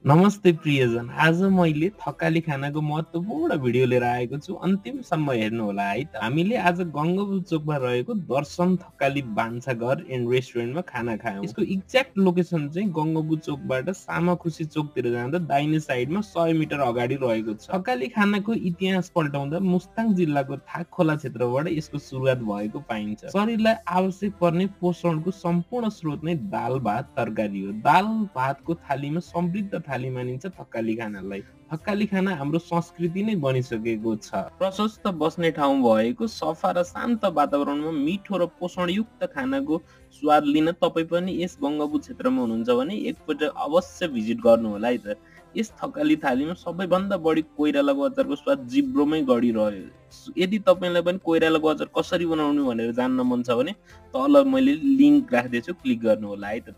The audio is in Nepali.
नमस्ते प्रियजन, आज मैले थकाली खानाको महत्त्वपूर्ण भिडियो लिएर आएको छु। अन्तिमसम्म हेर्नु होला है त। हामीले आज गङ्गाबु चोकमा रहेको दर्शन थकाली भान्साघर एन्ड रेस्टुरेन्टमा खाना खायौँ। यसको एक्ज्याक्ट लोकेसन चाहिँ गङ्गाबु चोकबाट सामाखुसी चोकतिर जाँदा दाहिने साइडमा 100 मिटर अगाडि रहेको छ। थकाली खानाको इतिहास पल्टाउँदा मुस्ताङ जिल्लाको थाक खोला क्षेत्रबाट यसको सुरुवात भएको पाइन्छ। शरीरलाई आवश्यक पर्ने पोषणको सम्पूर्ण स्रोत नै दाल भात तरकारी हो। दाल भातको थालीमा समृद्ध थाली मानिन्छ थकाली खानालाई। थकाली खाना हाम्रो संस्कृति नै बनिसकेको छ। प्रशस्त बस्ने ठाउँ भएको सफा र शान्त वातावरणमा मिठो र पोषणयुक्त खानाको स्वाद लिन तपाई पनि यस गङ्गाबु क्षेत्रमा हुनुहुन्छ भने एकपल्ट अवश्य भिजिट गर्नु होला है त। यस थकाली थालीमा सबैभन्दा बढी कोइरालाको अचारको स्वाद जिब्रोमै गडिरह्यो। यदि तपाईलाई पनि कोइरालाको अचार कसरी बनाउनु भनेर जान्न मन छ भने तल मैले लिंक राख्दैछु, क्लिक गर्नु होला है त।